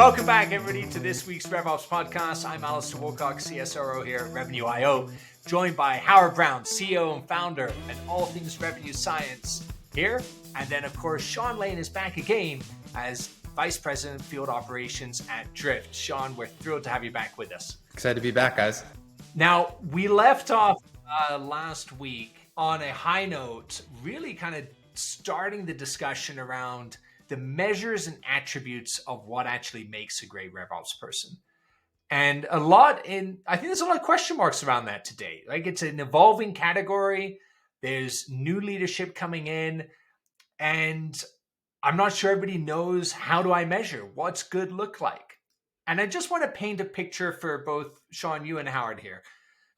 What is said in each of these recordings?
Welcome back, everybody, to this week's RevOps Podcast. I'm Alistair Wilcox, CSRO here at Revenue IO, joined by Howard Brown, CEO and founder at All Things Revenue Science here. And then, of course, Sean Lane is back again as Vice President of Field Operations at Drift. Sean, we're thrilled to have you back with us. Excited to be back, guys. Now, we left off last week on a high note, really kind of starting the discussion around the measures and attributes of what actually makes a great RevOps person. And I think there's a lot of question marks around that today. Like, it's an evolving category. There's new leadership coming in, and I'm not sure everybody knows, how do I measure? What's good look like? And I just want to paint a picture for both Sean, you and Howard here.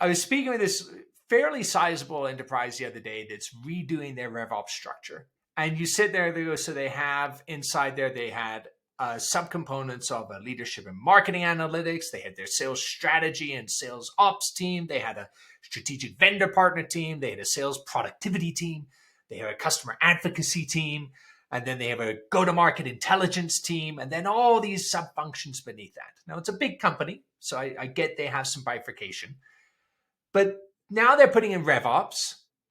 I was speaking with this fairly sizable enterprise the other day that's redoing their RevOps structure. And you sit there, so they have inside there, they had subcomponents of a leadership and marketing analytics. They had their sales strategy and sales ops team. They had a strategic vendor partner team. They had a sales productivity team. They have a customer advocacy team. And then they have a go-to-market intelligence team. And then all these sub-functions beneath that. Now, it's a big company, so I get they have some bifurcation. But now they're putting in RevOps.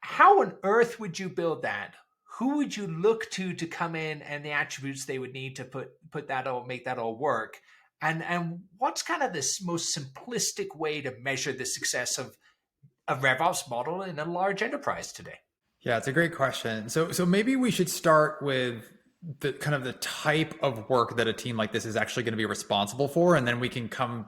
How on earth would you build that? Who would you look to come in and the attributes they would need to put that all, make that all work? And what's kind of this most simplistic way to measure the success of a RevOps model in a large enterprise today? Yeah, it's a great question. So maybe we should start with the kind of the type of work that a team like this is actually going to be responsible for, and then we can come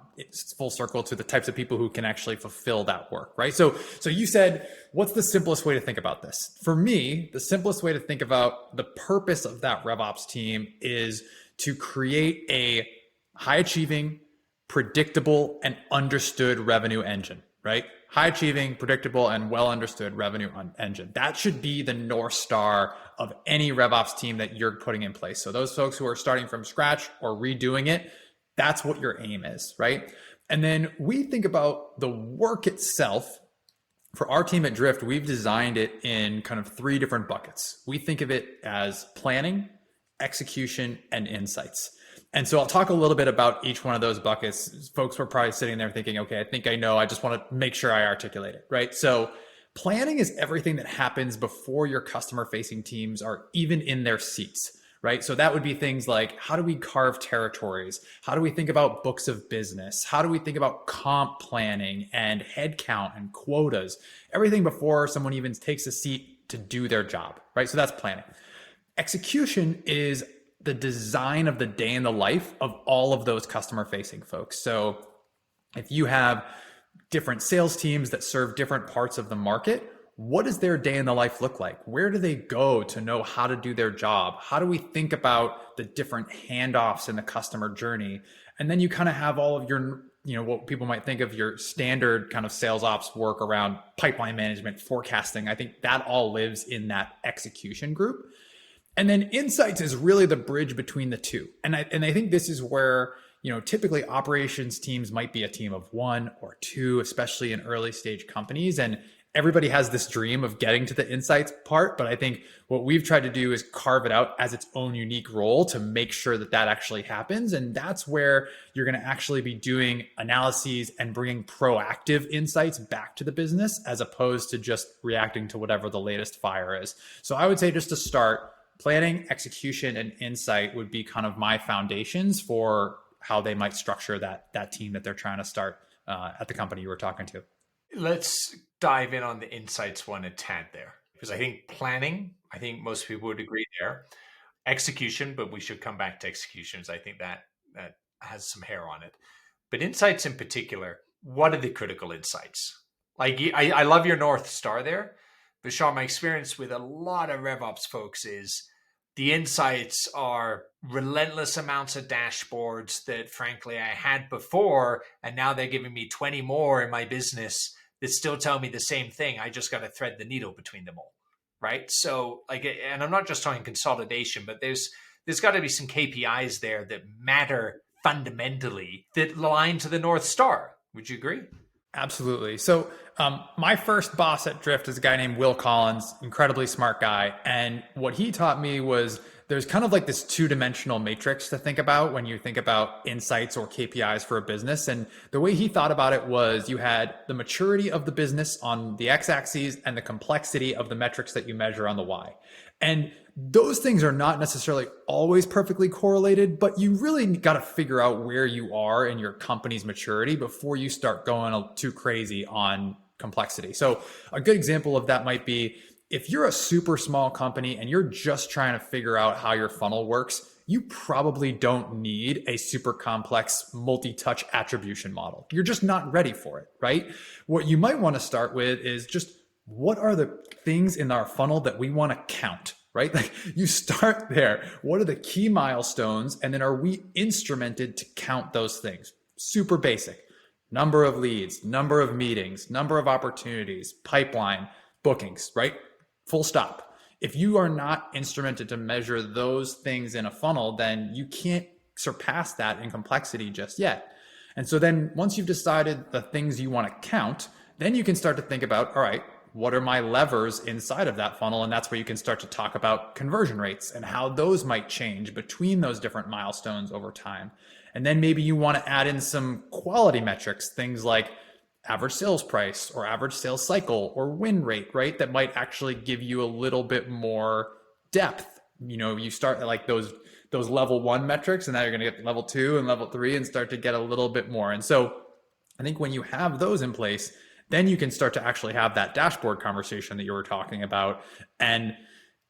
full circle to the types of people who can actually fulfill that work, right? So you said, what's the simplest way to think about this? For me, the simplest way to think about the purpose of that RevOps team is to create a high achieving, predictable, and understood revenue engine, right? High achieving, predictable, and well understood revenue engine. That should be the North Star of any RevOps team that you're putting in place. So those folks who are starting from scratch or redoing it, that's what your aim is, right? And then we think about the work itself. For our team at Drift, we've designed it in kind of three different buckets. We think of it as planning, execution, and insights. And so I'll talk a little bit about each one of those buckets. Folks were probably sitting there thinking, okay, I think I know. I just want to make sure I articulate it, right? So planning is everything that happens before your customer-facing teams are even in their seats, right? So that would be things like, how do we carve territories? How do we think about books of business? How do we think about comp planning and headcount and quotas? Everything before someone even takes a seat to do their job, right? So that's planning. Execution is the design of the day in the life of all of those customer facing folks. So if you have different sales teams that serve different parts of the market, what does their day in the life look like? Where do they go to know how to do their job? How do we think about the different handoffs in the customer journey? And then you kind of have all of your, what people might think of your standard kind of sales ops work around pipeline management, forecasting. I think that all lives in that execution group. And then insights is really the bridge between the two. And I think this is where, typically operations teams might be a team of one or two, especially in early stage companies. And everybody has this dream of getting to the insights part. But I think what we've tried to do is carve it out as its own unique role to make sure that that actually happens. And that's where you're going to actually be doing analyses and bringing proactive insights back to the business, as opposed to just reacting to whatever the latest fire is. So I would say, just to start, planning, execution, and insight would be kind of my foundations for how they might structure that team that they're trying to start at the company you were talking to. Let's dive in on the insights one a tad there, because I think planning, I think most people would agree there. Execution, but we should come back to executions. I think that has some hair on it. But insights in particular, what are the critical insights? Like, I love your North Star there. But Sean, my experience with a lot of RevOps folks is the insights are relentless amounts of dashboards that, frankly, I had before, and now they're giving me 20 more in my business that still tell me the same thing. I just got to thread the needle between them all, right? So, and I'm not just talking consolidation, but there's got to be some KPIs there that matter fundamentally that align to the North Star. Would you agree? Absolutely. So my first boss at Drift is a guy named Will Collins, incredibly smart guy. And what he taught me was there's kind of like this two-dimensional matrix to think about when you think about insights or KPIs for a business. And the way he thought about it was you had the maturity of the business on the x-axis and the complexity of the metrics that you measure on the y. And those things are not necessarily always perfectly correlated, but you really got to figure out where you are in your company's maturity before you start going too crazy on complexity. So a good example of that might be if you're a super small company and you're just trying to figure out how your funnel works, you probably don't need a super complex multi-touch attribution model. You're just not ready for it, right? What you might want to start with is just what are the things in our funnel that we want to count, right? Like you start there. What are the key milestones? And then are we instrumented to count those things? Super basic. Number of leads, number of meetings, number of opportunities, pipeline, bookings, right? Full stop. If you are not instrumented to measure those things in a funnel, then you can't surpass that in complexity just yet. And so then once you've decided the things you want to count, then you can start to think about, all right, what are my levers inside of that funnel? And that's where you can start to talk about conversion rates and how those might change between those different milestones over time. And then maybe you want to add in some quality metrics, things like average sales price or average sales cycle or win rate, right? That might actually give you a little bit more depth. You know, you start at like those level 1 metrics, and now you're going to get level 2 and level 3 and start to get a little bit more. And so I think when you have those in place, then you can start to actually have that dashboard conversation that you were talking about. And,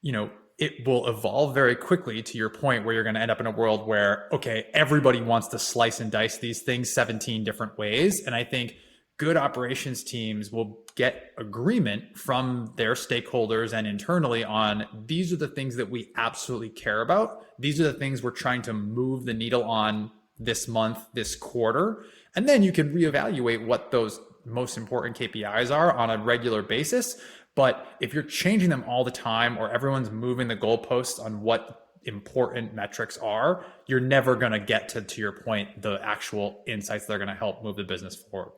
you know, it will evolve very quickly to your point where you're going to end up in a world where, okay, everybody wants to slice and dice these things 17 different ways. And I think good operations teams will get agreement from their stakeholders and internally on these are the things that we absolutely care about. These are the things we're trying to move the needle on this month, this quarter. And then you can reevaluate what those most important KPIs are on a regular basis. But if you're changing them all the time or everyone's moving the goalposts on what important metrics are, you're never going to get to your point, the actual insights that are going to help move the business forward.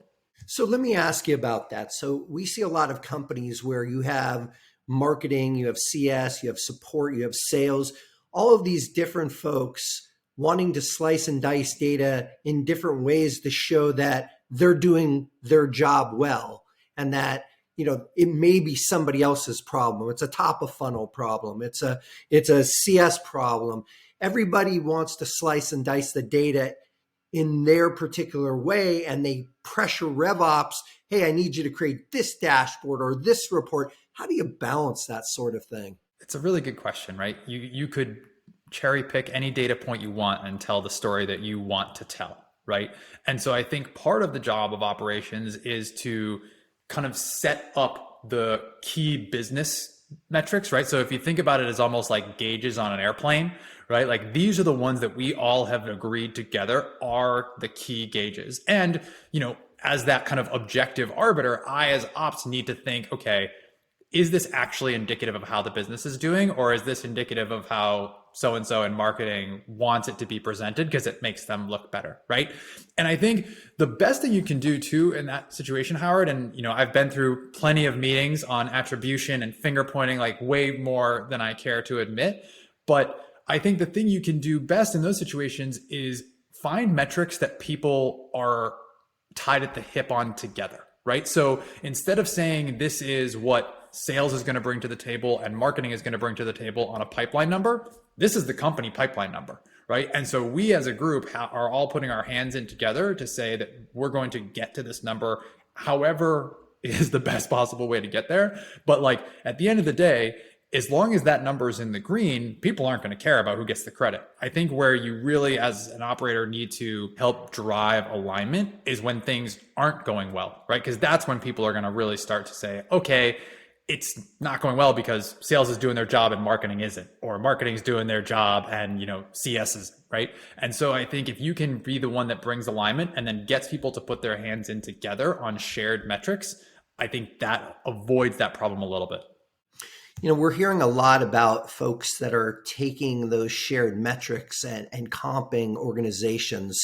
So let me ask you about that. So we see a lot of companies where you have marketing, you have CS, you have support, you have sales, all of these different folks wanting to slice and dice data in different ways to show that they're doing their job well and that, you know, it may be somebody else's problem. It's a top of funnel problem. It's a CS problem. Everybody wants to slice and dice the data in their particular way, and they pressure RevOps, hey, I need you to create this dashboard or this report. How do you balance that sort of thing? It's a really good question, right? You could cherry pick any data point you want and tell the story that you want to tell, right? And so I think part of the job of operations is to kind of set up the key business metrics, right? So if you think about it as almost like gauges on an airplane, right? Like these are the ones that we all have agreed together are the key gauges. And, you know, as that kind of objective arbiter, I as ops need to think, okay, is this actually indicative of how the business is doing? Or is this indicative of how so-and-so in marketing wants it to be presented because it makes them look better, right? And I think the best thing you can do too in that situation, Howard, and you know, I've been through plenty of meetings on attribution and finger pointing, like way more than I care to admit. But I think the thing you can do best in those situations is find metrics that people are tied at the hip on together, right? So instead of saying this is what sales is going to bring to the table and marketing is going to bring to the table on a pipeline number, this is the company pipeline number, right? And so we as a group are all putting our hands in together to say that we're going to get to this number, however is the best possible way to get there. But like at the end of the day, as long as that number is in the green, people aren't going to care about who gets the credit. I think where you really, as an operator, need to help drive alignment is when things aren't going well, right? Because that's when people are going to really start to say, okay, it's not going well because sales is doing their job and marketing isn't, or marketing is doing their job and, you know, CS isn't, right? And so I think if you can be the one that brings alignment and then gets people to put their hands in together on shared metrics, I think that avoids that problem a little bit. You know, we're hearing a lot about folks that are taking those shared metrics and comping organizations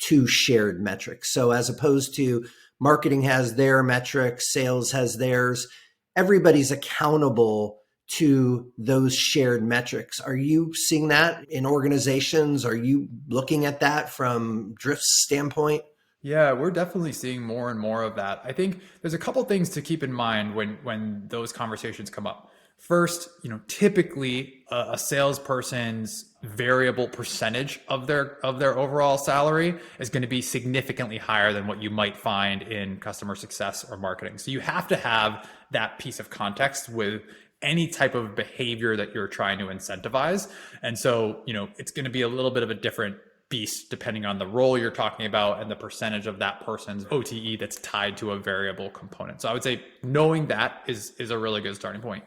to shared metrics. So as opposed to marketing has their metrics, sales has theirs, everybody's accountable to those shared metrics. Are you seeing that in organizations? Are you looking at that from Drift's standpoint? Yeah, we're definitely seeing more and more of that. I think there's a couple things to keep in mind when those conversations come up. First, typically a salesperson's variable percentage of their overall salary is going to be significantly higher than what you might find in customer success or marketing. So you have to have that piece of context with any type of behavior that you're trying to incentivize. And so, it's going to be a little bit of a different beast depending on the role you're talking about and the percentage of that person's OTE that's tied to a variable component. So I would say knowing that is a really good starting point.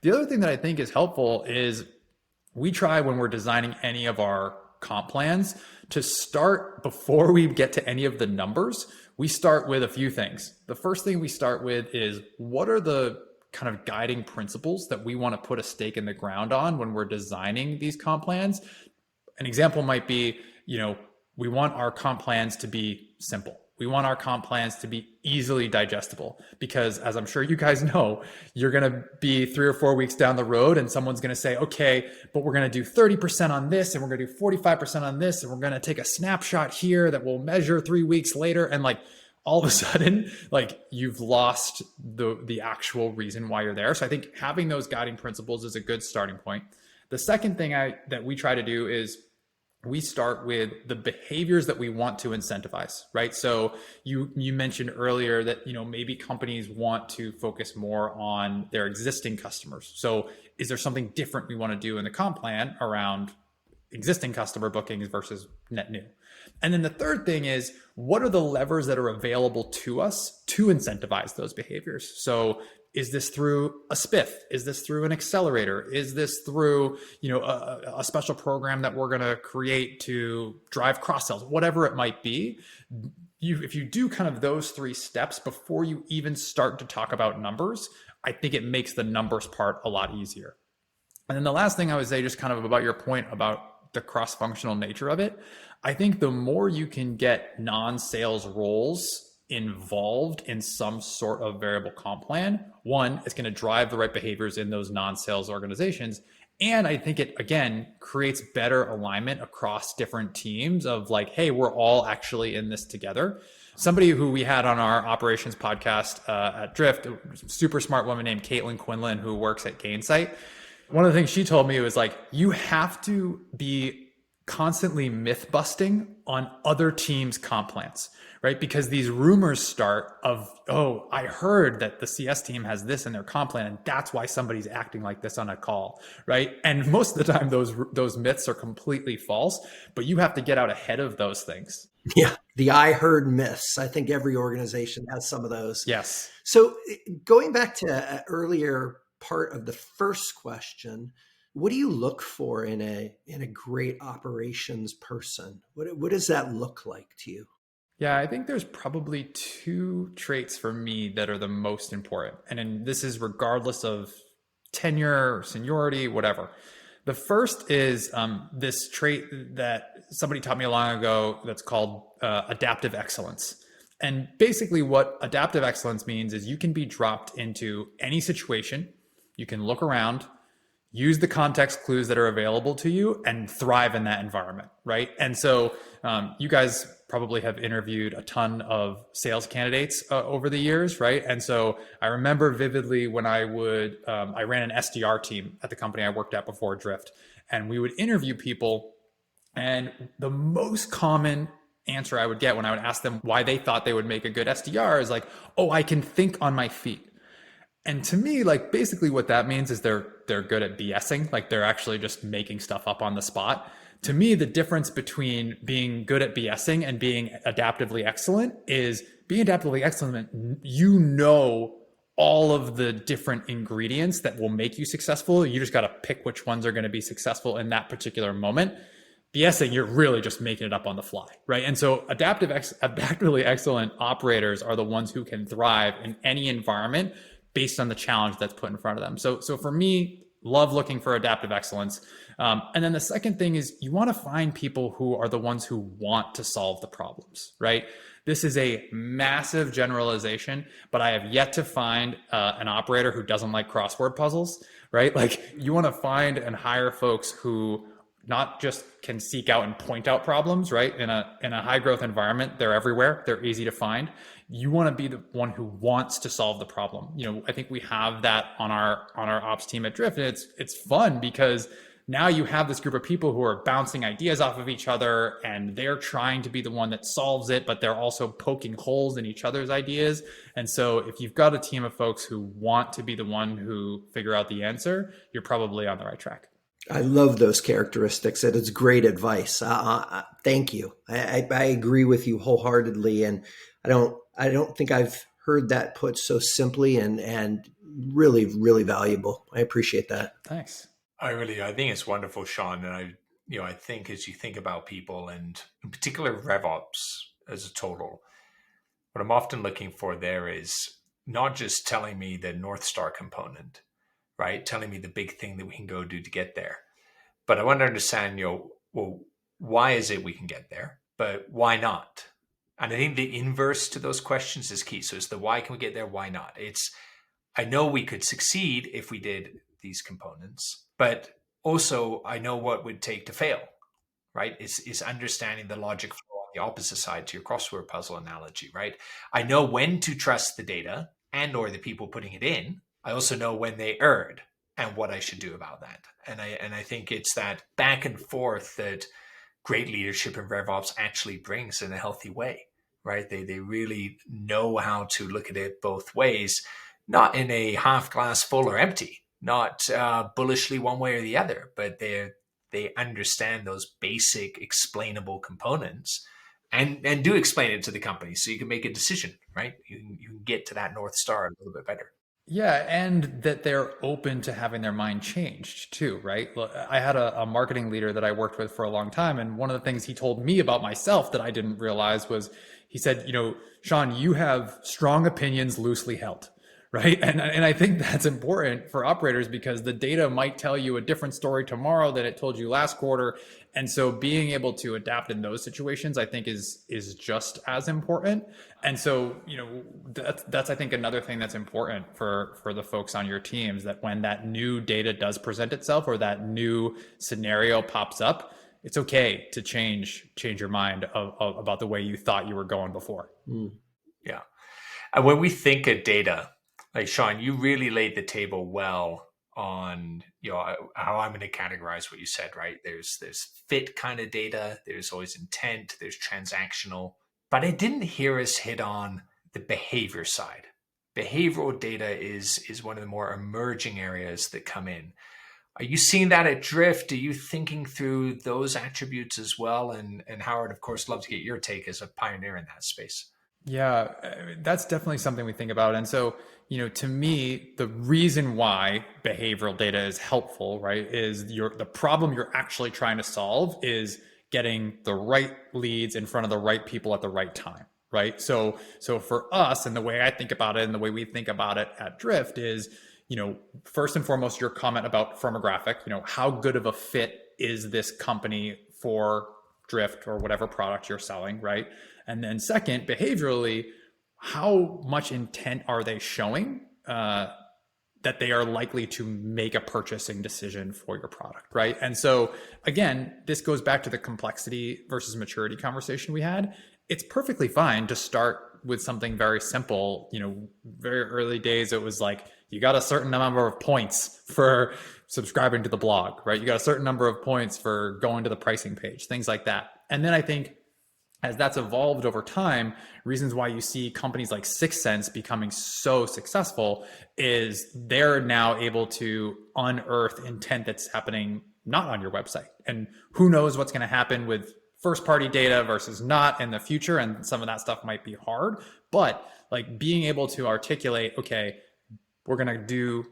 The other thing that I think is helpful is we try when we're designing any of our comp plans to start before we get to any of the numbers. We start with a few things. The first thing we start with is what are the kind of guiding principles that we want to put a stake in the ground on when we're designing these comp plans. An example might be, we want our comp plans to be simple. We want our comp plans to be easily digestible because, as I'm sure you guys know, you're going to be 3 or 4 weeks down the road and someone's going to say, okay, but we're going to do 30% on this and we're going to do 45% on this and we're going to take a snapshot here that will measure 3 weeks later. And all of a sudden, you've lost the actual reason why you're there. So I think having those guiding principles is a good starting point. The second thing that we try to do is we start with the behaviors that we want to incentivize, right? So you mentioned earlier that, maybe companies want to focus more on their existing customers. So is there something different we want to do in the comp plan around existing customer bookings versus net new? And then the third thing is, what are the levers that are available to us to incentivize those behaviors? So is this through a spiff? Is this through an accelerator? Is this through, a special program that we're going to create to drive cross-sells? Whatever it might be, if you do kind of those 3 steps before you even start to talk about numbers, I think it makes the numbers part a lot easier. And then the last thing I would say, just kind of about your point about the cross-functional nature of it, I think the more you can get non-sales roles involved in some sort of variable comp plan, one, it's going to drive the right behaviors in those non-sales organizations. And I think it, again, creates better alignment across different teams of hey, we're all actually in this together. Somebody who we had on our operations podcast at Drift, a super smart woman named Caitlin Quinlan, who works at Gainsight. One of the things she told me was you have to be constantly myth busting on other teams' comp plans, right? Because these rumors start of, oh, I heard that the CS team has this in their comp plan, and that's why somebody's acting like this on a call, right? And most of the time, those myths are completely false, but you have to get out ahead of those things. Yeah, the I heard myths. I think every organization has some of those. Yes. So going back to an earlier part of the first question, what do you look for in a great operations person? What does that look like to you? Yeah, I think there's probably 2 traits for me that are the most important. And this is regardless of tenure, seniority, whatever. The first is this trait that somebody taught me long ago that's called adaptive excellence. And basically what adaptive excellence means is you can be dropped into any situation. You can look around, use the context clues that are available to you, and thrive in that environment, right? And so you guys probably have interviewed a ton of sales candidates over the years, right? And so I remember vividly when I ran an SDR team at the company I worked at before Drift, and we would interview people, and the most common answer I would get when I would ask them why they thought they would make a good SDR is oh, I can think on my feet. And to me, basically what that means is they're good at BSing. They're actually just making stuff up on the spot. To me, the difference between being good at BSing and being adaptively excellent is being adaptively excellent. All of the different ingredients that will make you successful. You just got to pick which ones are going to be successful in that particular moment. BSing, you're really just making it up on the fly, right? And so adaptively excellent operators are the ones who can thrive in any environment based on the challenge that's put in front of them. So for me, love looking for adaptive excellence. And then the second thing is you want to find people who are the ones who want to solve the problems, right? This is a massive generalization, but I have yet to find an operator who doesn't like crossword puzzles, right? Like you want to find and hire folks who not just can seek out and point out problems, right? In a high growth environment, they're everywhere. They're easy to find. You want to be the one who wants to solve the problem. I think we have that on our ops team at Drift. And it's fun because now you have this group of people who are bouncing ideas off of each other and they're trying to be the one that solves it, but they're also poking holes in each other's ideas. And so if you've got a team of folks who want to be the one who figure out the answer, you're probably on the right track. I love those characteristics. It is great advice. Thank you. I agree with you wholeheartedly. And I don't think I've heard that put so simply and really, really valuable. I appreciate that. Thanks. I think it's wonderful, Sean. And I think as you think about people and in particular RevOps as a total, what I'm often looking for there is not just telling me the North Star component, right? Telling me the big thing that we can go do to get there. But I want to understand, well, why is it we can get there, but why not? And I think the inverse to those questions is key. So it's the why can we get there? Why not? I know we could succeed if we did these components, but also I know what would take to fail, right? It's understanding the logic flow on the opposite side to your crossword puzzle analogy, right? I know when to trust the data and or the people putting it in. I also know when they erred and what I should do about that. And I think it's that back and forth that great leadership in RevOps actually brings in a healthy way, right? They really know how to look at it both ways, not in a half glass full or empty, not bullishly one way or the other, but they understand those basic explainable components and do explain it to the company so you can make a decision, right? You can get to that North Star a little bit better. Yeah, and that they're open to having their mind changed too, right? I had a marketing leader that I worked with for a long time, and one of the things he told me about myself that I didn't realize was he said, Sean, you have strong opinions loosely held, right? And I think that's important for operators because the data might tell you a different story tomorrow than it told you last quarter. And so being able to adapt in those situations, I think is just as important. And so, that's I think another thing that's important for the folks on your teams, that when that new data does present itself or that new scenario pops up, it's okay to change your mind about the way you thought you were going before. Yeah. And when we think of data, like Sean, you really laid the table well on how I'm going to categorize what you said, right? There's fit kind of data, there's always intent, there's transactional, but I didn't hear us hit on the behavior side. Behavioral data is one of the more emerging areas that come in. Are you seeing that at Drift? Are you thinking through those attributes as well? And Howard, of course, love to get your take as a pioneer in that space. Yeah, that's definitely something we think about. And so, to me, the reason why behavioral data is helpful, right, is the problem you're actually trying to solve is getting the right leads in front of the right people at the right time, right? So for us, and the way I think about it and the way we think about it at Drift is, first and foremost, your comment about firmographic, how good of a fit is this company for Drift or whatever product you're selling, right? And then second, behaviorally, how much intent are they showing that they are likely to make a purchasing decision for your product, right? And so again, this goes back to the complexity versus maturity conversation we had. It's perfectly fine to start with something very simple. Very early days, it was like, you got a certain number of points for subscribing to the blog, right? You got a certain number of points for going to the pricing page, things like that. And then I think as that's evolved over time, reasons why you see companies like 6sense becoming so successful is they're now able to unearth intent that's happening not on your website. And who knows what's going to happen with first party data versus not in the future. And some of that stuff might be hard, but like being able to articulate, okay, we're going to do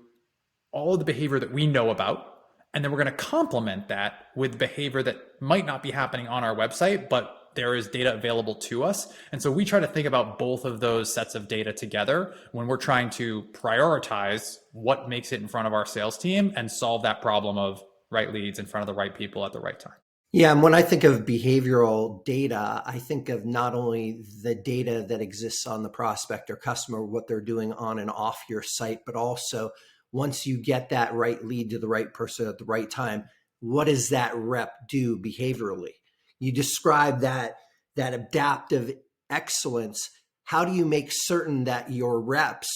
all of the behavior that we know about, and then we're going to complement that with behavior that might not be happening on our website, but but there is data available to us. And so we try to think about both of those sets of data together when we're trying to prioritize what makes it in front of our sales team and solve that problem of right leads in front of the right people at the right time. Yeah, and when I think of behavioral data, I think of not only the data that exists on the prospect or customer, what they're doing on and off your site, but also once you get that right lead to the right person at the right time, what does that rep do behaviorally? You describe that adaptive excellence. How do you make certain that your reps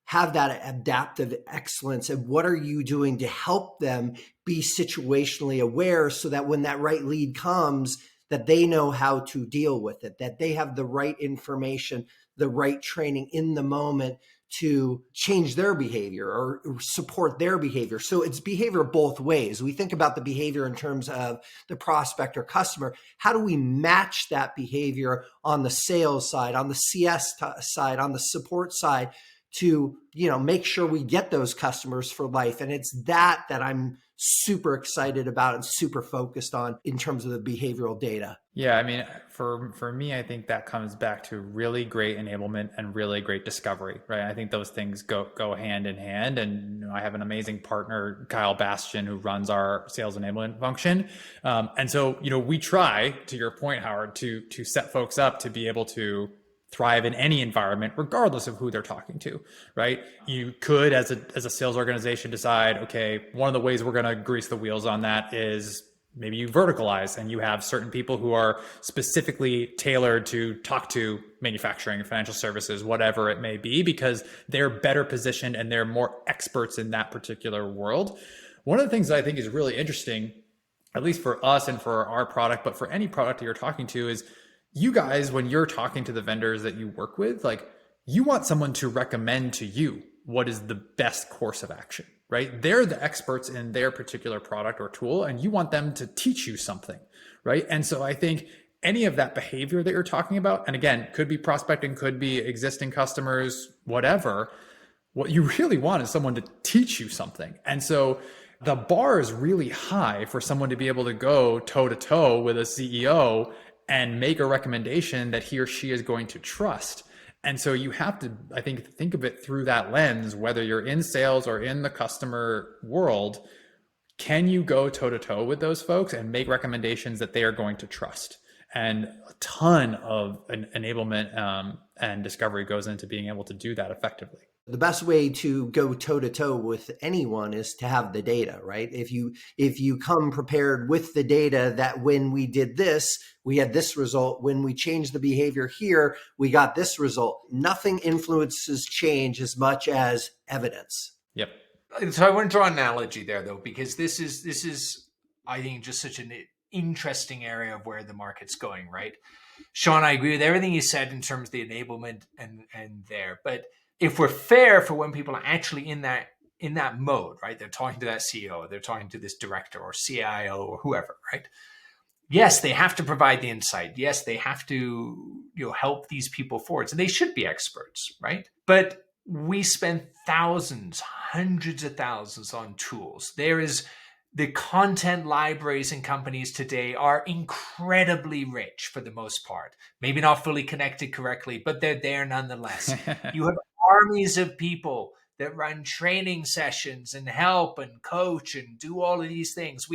have that adaptive excellence, and what are you doing to help them be situationally aware so that when that right lead comes, that they know how to deal with it, that they have the right information, the right training in the moment to change their behavior or support their behavior. So it's behavior both ways. We think about the behavior in terms of the prospect or customer. How do we match that behavior on the sales side, on the CS side, on the support side to, make sure we get those customers for life? And it's that I'm super excited about and super focused on in terms of the behavioral data. Yeah, I mean, for me, I think that comes back to really great enablement and really great discovery, right? I think those things go hand in hand. And I have an amazing partner, Kyle Bastian, who runs our sales enablement function. And so, we try, to your point, Howard, to set folks up to be able to thrive in any environment, regardless of who they're talking to, right? You could, as a sales organization, decide, okay, one of the ways we're going to grease the wheels on that is maybe you verticalize and you have certain people who are specifically tailored to talk to manufacturing, financial services, whatever it may be, because they're better positioned and they're more experts in that particular world. One of the things that I think is really interesting, at least for us and for our product, but for any product that you're talking to, is you guys, when you're talking to the vendors that you work with, you want someone to recommend to you what is the best course of action, right? They're the experts in their particular product or tool, and you want them to teach you something, right? And so I think any of that behavior that you're talking about, and again, could be prospecting, could be existing customers, whatever, what you really want is someone to teach you something. And so the bar is really high for someone to be able to go toe to toe with a CEO and make a recommendation that he or she is going to trust. And so you have to, I think of it through that lens, whether you're in sales or in the customer world. Can you go toe to toe with those folks and make recommendations that they are going to trust? And a ton of enablement and discovery goes into being able to do that effectively. The best way to go toe to toe with anyone is to have the data, right? If you come prepared with the data that when we did this, we had this result. When we changed the behavior here, we got this result. Nothing influences change as much as evidence. Yep. So I want to draw an analogy there, though, because this is I think just such an interesting area of where the market's going, right? Sean, I agree with everything you said in terms of the enablement and there, but if we're fair for when people are actually in that mode, right? They're talking to that CEO, they're talking to this director or CIO or whoever, right? Yes, they have to provide the insight. Yes, they have to help these people forward. So they should be experts, right? But we spend thousands, hundreds of thousands on tools. The content libraries in companies today are incredibly rich for the most part. Maybe not fully connected correctly, but they're there nonetheless. You have armies of people that run training sessions and help and coach and do all of these things.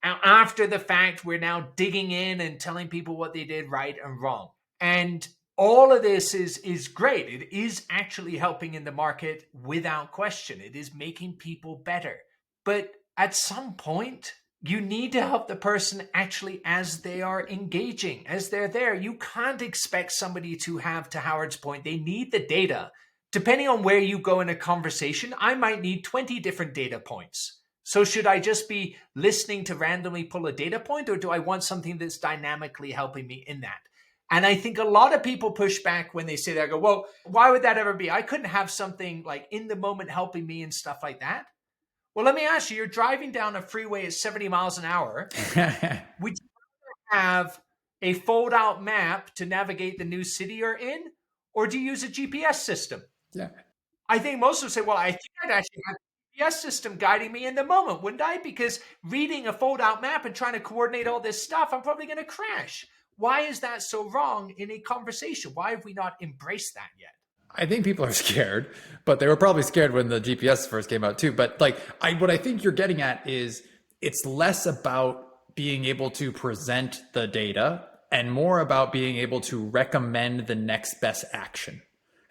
After the fact, we're now digging in and telling people what they did right and wrong. And all of this is great. It is actually helping in the market without question. It is making people better. But at some point, you need to help the person actually as they are engaging, as they're there. You can't expect somebody to have, to Howard's point, they need the data. Depending on where you go in a conversation, I might need 20 different data points. So should I just be listening to randomly pull a data point, or do I want something that's dynamically helping me in that? And I think a lot of people push back when they say that. I go, well, why would that ever be? I couldn't have something like in the moment helping me and stuff like that. Well, let me ask you, you're driving down a freeway at 70 miles an hour. Would you have a fold-out map to navigate the new city you're in? Or do you use a GPS system? Yeah. I think most would say, well, I think I'd actually have a GPS system guiding me in the moment, wouldn't I? Because reading a fold-out map and trying to coordinate all this stuff, I'm probably going to crash. Why is that so wrong in a conversation? Why have we not embraced that yet? I think people are scared, but they were probably scared when the GPS first came out too. But like, what I think you're getting at is it's less about being able to present the data and more about being able to recommend the next best action.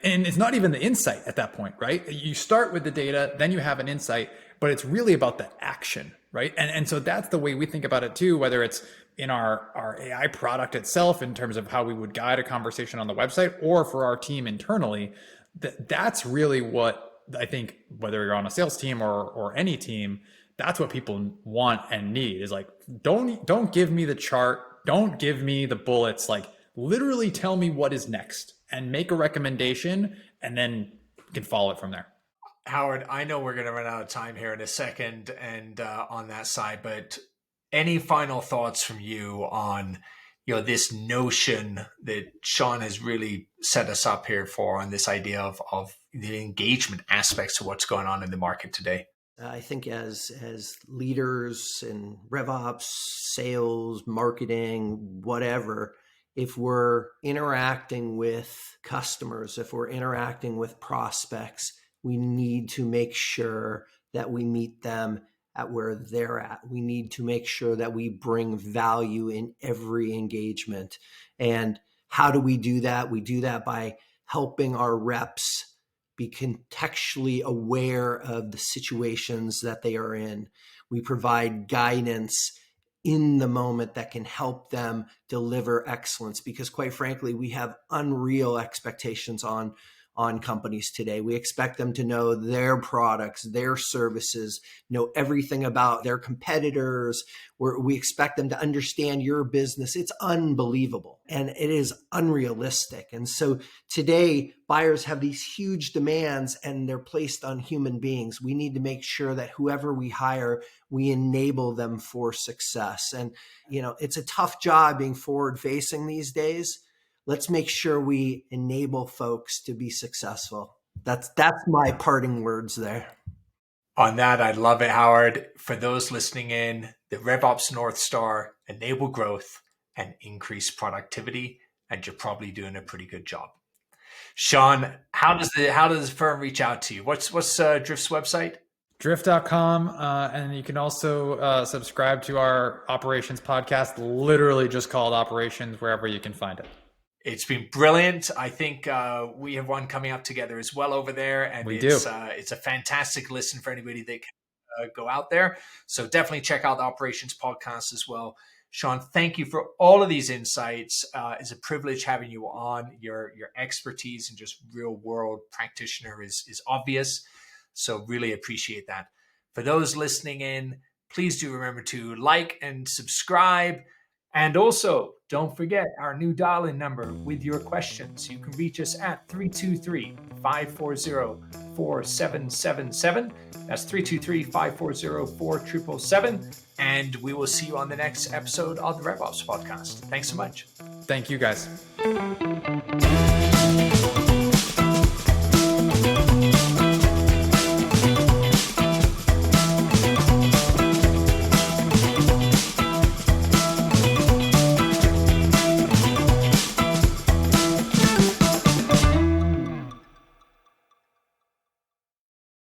And it's not even the insight at that point, right? You start with the data, then you have an insight, but it's really about the action, right? And so that's the way we think about it too, whether it's in our AI product itself in terms of how we would guide a conversation on the website or for our team internally. That's really what I think, whether you're on a sales team or any team, that's what people want and need is like, don't give me the chart. Don't give me the bullets. Like literally tell me what is next and make a recommendation and then you can follow it from there. Howard, I know we're going to run out of time here in a second and on that side, but any final thoughts from you on, this notion that Sean has really set us up here for on this idea of the engagement aspects of what's going on in the market today? I think as leaders in RevOps, sales, marketing, whatever, if we're interacting with customers, if we're interacting with prospects, we need to make sure that we meet them at where they're at. We need to make sure that we bring value in every engagement. And how do we do that? We do that by helping our reps be contextually aware of the situations that they are in. We provide guidance in the moment that can help them deliver excellence, because quite frankly, we have unreal expectations on companies today. We expect them to know their products, their services, know everything about their competitors. We expect them to understand your business. It's unbelievable and it is unrealistic. And so today, buyers have these huge demands and they're placed on human beings. We need to make sure that whoever we hire, we enable them for success. And, it's a tough job being forward facing these days. Let's make sure we enable folks to be successful. That's my parting words there. On that, I love it, Howard. For those listening in, the RevOps North Star, enable growth and increase productivity, and you're probably doing a pretty good job. Sean, how does the firm reach out to you? What's Drift's website? Drift.com. And you can also subscribe to our Operations podcast, literally just called Operations, wherever you can find it. It's been brilliant. I think we have one coming up together as well over there. And it's a fantastic listen for anybody that can go out there. So definitely check out the Operations Podcast as well. Sean, thank you for all of these insights. It's a privilege having you on. Your expertise and just real world practitioner is obvious. So really appreciate that. For those listening in, please do remember to like and subscribe. And also, don't forget our new dial-in number with your questions. You can reach us at 323-540-4777. That's 323-540-4777. And we will see you on the next episode of the RevOps Podcast. Thanks so much. Thank you, guys.